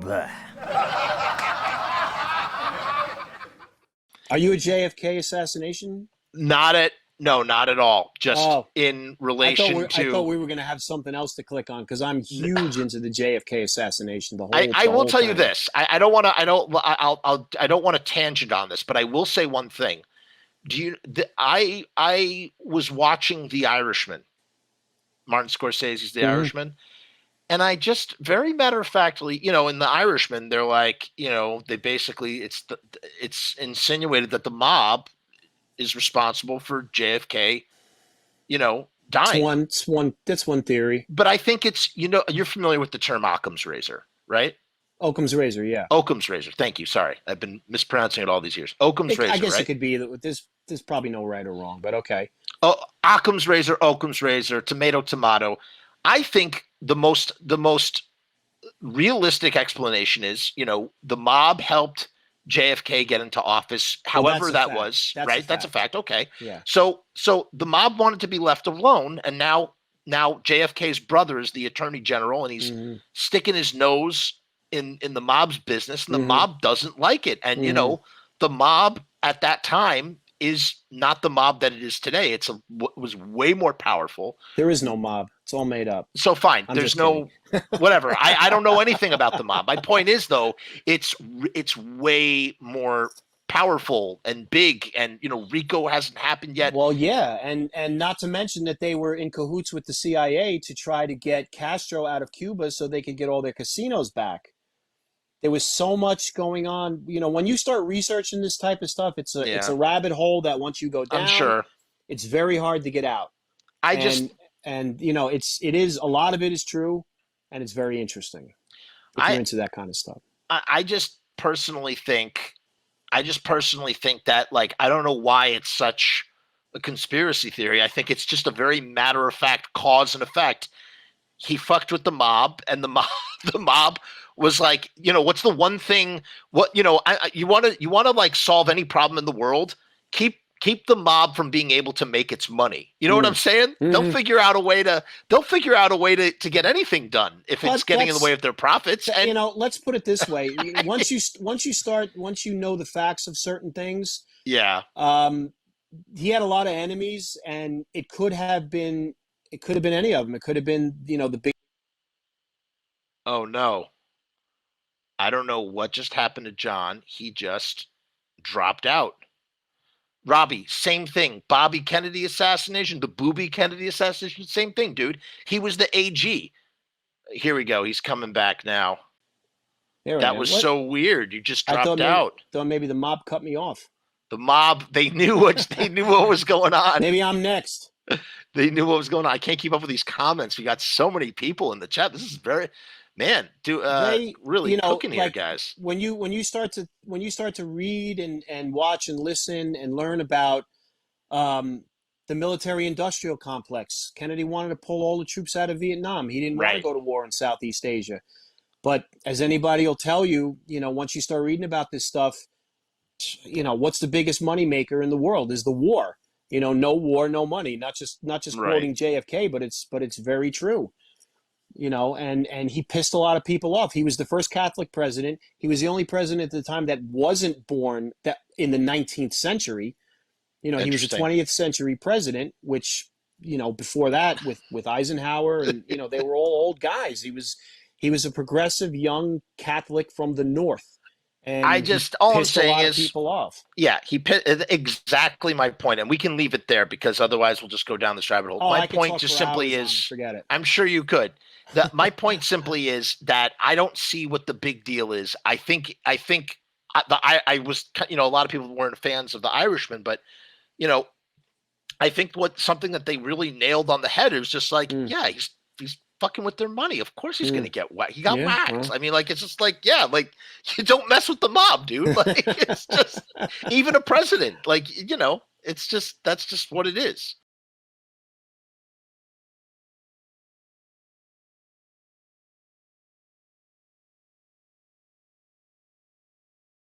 Bleh. Are you a JFK assassination? Not at all. Just Oh, in I thought relation I thought to, we were going to have something else to click on because I'm huge into the JFK assassination. I The will whole tell you thing. this. I don't want to. I don't want to tangent on this, but I will say one thing. I was watching The Irishman, Martin Scorsese's The Hmm. Irishman, and I just very matter of factly, in The Irishman, they're like, they basically it's insinuated that the mob is responsible for JFK, dying. That's one theory. But I think you're familiar with the term Occam's razor, right? Occam's razor, yeah. Occam's razor. Thank you. Sorry, I've been mispronouncing it all these years. Occam's I razor, guess it right? could be that there's probably no right or wrong, but okay. Oh, Occam's razor, Occam's razor, tomato, tomato. I think the most realistic explanation is, the mob helped JFK get into office, Well, however that's a that fact. was, That's a right? That's a fact. fact. Okay. Yeah. So the mob wanted to be left alone, and now JFK's brother is the attorney general, and he's Hmm. sticking his nose in the mob's business, and the Hmm. mob doesn't like it. And Hmm. the mob at that time is not the mob that it is today. Was way more powerful. There is no mob. It's all made up. So fine, I'm there's just kidding. no whatever. I don't know anything about the mob. My point is though, it's way more powerful and big, and Rico hasn't happened yet. Well, yeah, and not to mention that they were in cahoots with the CIA to try to get Castro out of Cuba so they could get all their casinos back. There was so much going on. When you start researching this type of stuff, it's Yeah, a rabbit hole that once you go I'm down, sure. it's very hard to get out. I just And it is a lot of it is true, and it's very interesting if you're I into that kind of stuff. I just personally think that, like, I don't know why it's such a conspiracy theory. I think it's just a very matter of fact cause and effect. He fucked with the mob, and the mob the mob was like, what's the one thing, you want to like solve any problem in the world, keep the mob from being able to make its money. You know what I'm Mm. saying? They'll Hmm. figure out a way to get anything done if it's But getting in the way of their profits. And let's put it this way: once you know the facts of certain things, yeah. um, he had a lot of enemies, and it could have been any of them. It could have been the big. Oh no. I don't know what just happened to John. He just dropped out. Robbie, same thing. Bobby Kennedy assassination, the Booby Kennedy assassination, same thing, dude. He was the AG. Here we go. He's coming back now. There I That am. was What? so weird. You just I dropped out. thought maybe the mob cut me off. The mob, they knew what was going on. Maybe I'm next. They knew what was going on. I can't keep up with these comments. We got so many people in the chat. This is very, man, They, really cooking here, like guys. when you start to read and watch and listen and learn about um, the military-industrial complex. Kennedy wanted to pull all the troops out of Vietnam. He didn't want to Right. go to war in Southeast Asia. But as anybody will tell you, once you start reading about this stuff, what's the biggest money maker in the world is the war. No war, no money. Not just Right. quoting JFK, but it's very true. And he pissed a lot of people off. He was the first Catholic president. He was the only president at the time that wasn't born that in the 19th century. He was a Interesting. 20th century president, which, before that with Eisenhower and, they were all old guys. He was a progressive young Catholic from the North, I and he just all I'm pissed a saying lot of is, people off. yeah, exactly my point, and we can leave it there because otherwise we'll just go down this rabbit hole. Oh, My I could point talk just for simply hours on it. is, Forget it. I'm sure you could. My point simply is that I don't see what the big deal is. I was, a lot of people weren't fans of the Irishman, but you know, I think what something that they really nailed on the head is just like, Mm, yeah, he's fucking with their money. Of course he's gonna mm. get whacked. He got Yeah, whacked. well. I mean, like it's just like, yeah, like you don't mess with the mob, dude. Like it's just even a president, like it's just that's just what it is.